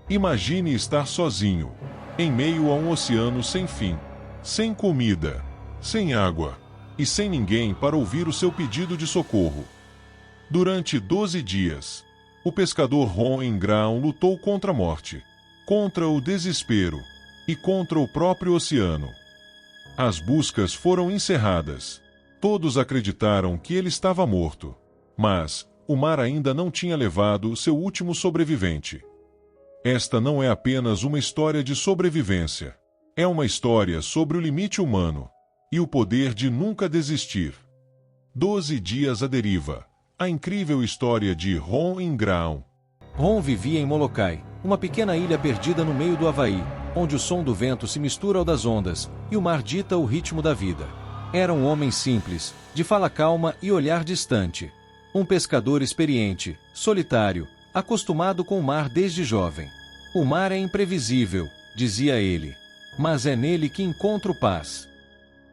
Imagine estar sozinho, em meio a um oceano sem fim, sem comida, sem água, e sem ninguém para ouvir o seu pedido de socorro. Durante 12 dias, o pescador Ron Ingram lutou contra a morte, contra o desespero e contra o próprio oceano. As buscas foram encerradas. Todos acreditaram que ele estava morto. Mas o mar ainda não tinha levado seu último sobrevivente. Esta não é apenas uma história de sobrevivência. É uma história sobre o limite humano e o poder de nunca desistir. 12 dias à deriva. A incrível história de Ron Ingram. Ron vivia em Molokai, uma pequena ilha perdida no meio do Havaí, onde o som do vento se mistura ao das ondas e o mar dita o ritmo da vida. Era um homem simples, de fala calma e olhar distante. Um pescador experiente, solitário, acostumado com o mar desde jovem. O mar é imprevisível, dizia ele, mas é nele que encontro paz.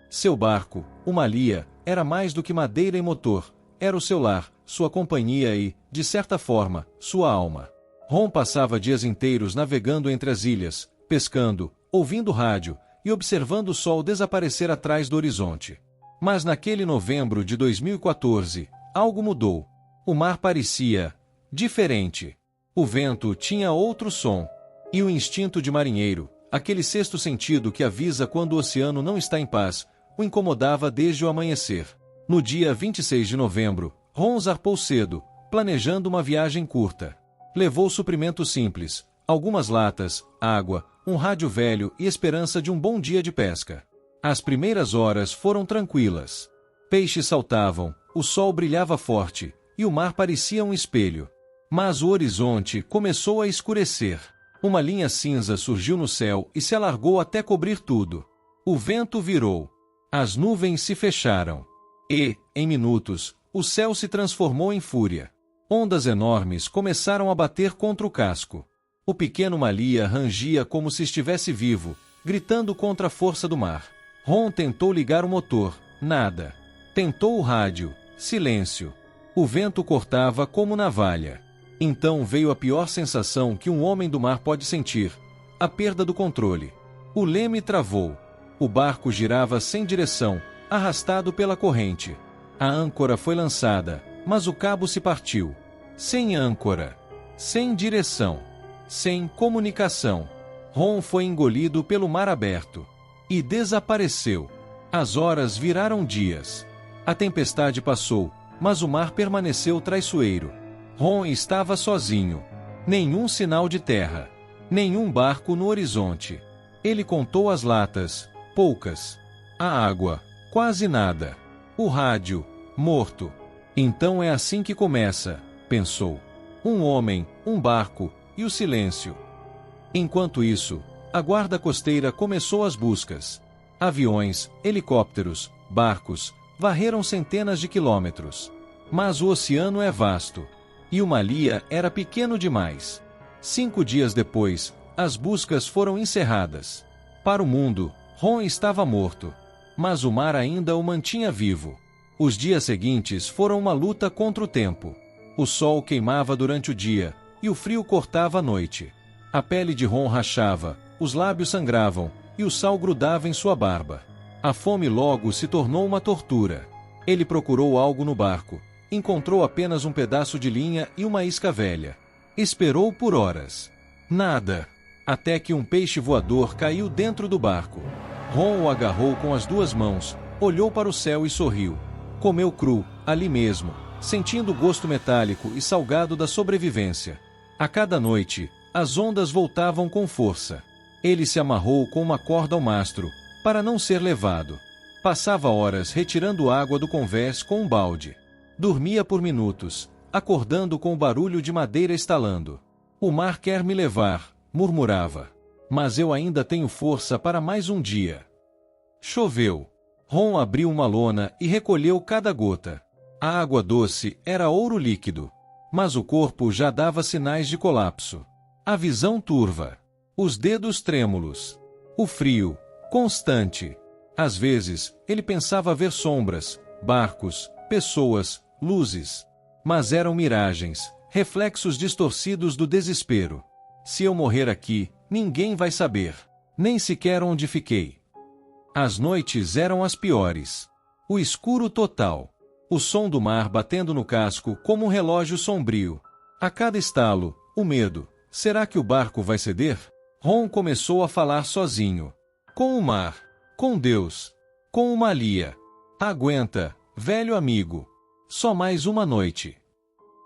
Seu barco, o Malia, era mais do que madeira e motor. Era o seu lar, sua companhia e, de certa forma, sua alma. Ron passava dias inteiros navegando entre as ilhas, pescando, ouvindo rádio e observando o sol desaparecer atrás do horizonte. Mas naquele novembro de 2014, algo mudou. O mar parecia diferente. O vento tinha outro som. E o instinto de marinheiro, aquele sexto sentido que avisa quando o oceano não está em paz, o incomodava desde o amanhecer. No dia 26 de novembro, Ron zarpou cedo, planejando uma viagem curta. Levou suprimentos simples, algumas latas, água, um rádio velho e esperança de um bom dia de pesca. As primeiras horas foram tranquilas. Peixes saltavam, o sol brilhava forte, e o mar parecia um espelho. Mas o horizonte começou a escurecer. Uma linha cinza surgiu no céu e se alargou até cobrir tudo. O vento virou. As nuvens se fecharam. E, em minutos, o céu se transformou em fúria. Ondas enormes começaram a bater contra o casco. O pequeno Malia rangia como se estivesse vivo, gritando contra a força do mar. Ron tentou ligar o motor. Nada. Tentou o rádio. Silêncio. O vento cortava como navalha. Então veio a pior sensação que um homem do mar pode sentir: a perda do controle. O leme travou. O barco girava sem direção, arrastado pela corrente. A âncora foi lançada, mas o cabo se partiu. Sem âncora. Sem direção. Sem comunicação. Ron foi engolido pelo mar aberto. E desapareceu. As horas viraram dias. A tempestade passou, mas o mar permaneceu traiçoeiro. Ron estava sozinho. Nenhum sinal de terra. Nenhum barco no horizonte. Ele contou as latas. Poucas. A água. Quase nada. O rádio. Morto. Então é assim que começa, pensou. Um homem, um barco e o silêncio. Enquanto isso, a guarda costeira começou as buscas. Aviões, helicópteros, barcos, varreram centenas de quilômetros. Mas o oceano é vasto. E o Malia era pequeno demais. 5 dias depois, as buscas foram encerradas. Para o mundo, Ron estava morto. Mas o mar ainda o mantinha vivo. Os dias seguintes foram uma luta contra o tempo. O sol queimava durante o dia, e o frio cortava a noite. A pele de Ron rachava, os lábios sangravam, e o sal grudava em sua barba. A fome logo se tornou uma tortura. Ele procurou algo no barco. Encontrou apenas um pedaço de linha e uma isca velha. Esperou por horas. Nada. Até que um peixe voador caiu dentro do barco. Ron o agarrou com as 2 mãos, olhou para o céu e sorriu. Comeu cru, ali mesmo, sentindo o gosto metálico e salgado da sobrevivência. A cada noite, as ondas voltavam com força. Ele se amarrou com uma corda ao mastro, para não ser levado. Passava horas retirando água do convés com um balde. Dormia por minutos, acordando com o barulho de madeira estalando. O mar quer me levar, murmurava. Mas eu ainda tenho força para mais um dia. Choveu. Ron abriu uma lona e recolheu cada gota. A água doce era ouro líquido. Mas o corpo já dava sinais de colapso. A visão turva. Os dedos trêmulos. O frio, constante. Às vezes, ele pensava ver sombras, barcos, pessoas, luzes. Mas eram miragens, reflexos distorcidos do desespero. Se eu morrer aqui, ninguém vai saber, nem sequer onde fiquei. As noites eram as piores. O escuro total. O som do mar batendo no casco como um relógio sombrio. A cada estalo, o medo. Será que o barco vai ceder? Ron começou a falar sozinho. Com o mar. Com Deus. Com uma Lia. Aguenta, velho amigo. Só mais uma noite.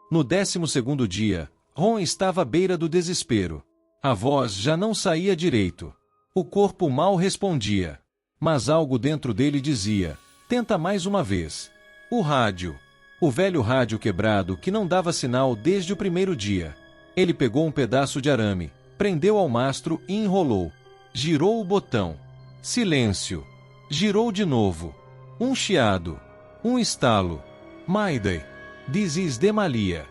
No 12º dia, Ron estava à beira do desespero. A voz já não saía direito. O corpo mal respondia. Mas algo dentro dele dizia, tenta mais uma vez. O rádio. O velho rádio quebrado que não dava sinal desde o primeiro dia. Ele pegou um pedaço de arame, prendeu ao mastro e enrolou. Girou o botão. Silêncio. Girou de novo. Um chiado. Um estalo. Mayday. This is Demalia.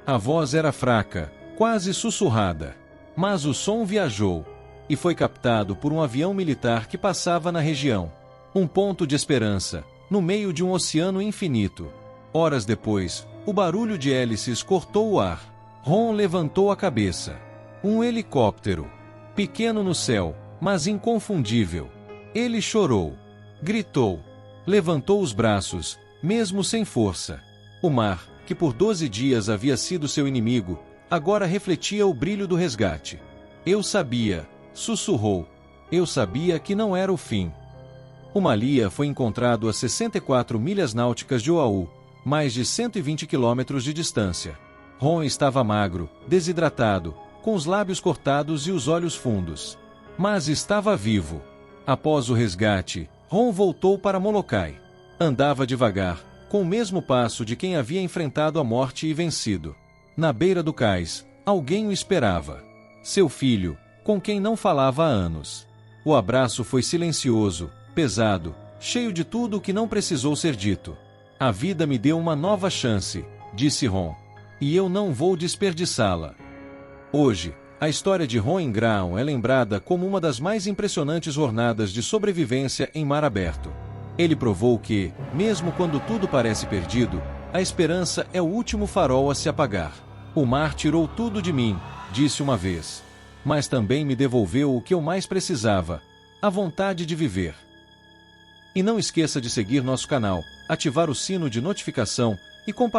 A voz era fraca, quase sussurrada. Mas o som viajou. E foi captado por um avião militar que passava na região. Um ponto de esperança, no meio de um oceano infinito. Horas depois, o barulho de hélices cortou o ar. Ron levantou a cabeça. Um helicóptero. Pequeno no céu, mas inconfundível. Ele chorou. Gritou. Levantou os braços, mesmo sem força. O mar, que por 12 dias havia sido seu inimigo, agora refletia o brilho do resgate. Eu sabia, sussurrou. Eu sabia que não era o fim. O Malia foi encontrado a 64 milhas náuticas de Oahu, mais de 120 quilômetros de distância. Ron estava magro, desidratado, com os lábios cortados e os olhos fundos. Mas estava vivo. Após o resgate, Ron voltou para Molokai. Andava devagar, com o mesmo passo de quem havia enfrentado a morte e vencido. Na beira do cais, alguém o esperava. Seu filho, com quem não falava há anos. O abraço foi silencioso, pesado, cheio de tudo o que não precisou ser dito. A vida me deu uma nova chance, disse Ron. E eu não vou desperdiçá-la. Hoje, a história de Ron Ingraham é lembrada como uma das mais impressionantes jornadas de sobrevivência em mar aberto. Ele provou que, mesmo quando tudo parece perdido, a esperança é o último farol a se apagar. O mar tirou tudo de mim, disse uma vez. Mas também me devolveu o que eu mais precisava, a vontade de viver. E não esqueça de seguir nosso canal, ativar o sino de notificação e compartilhar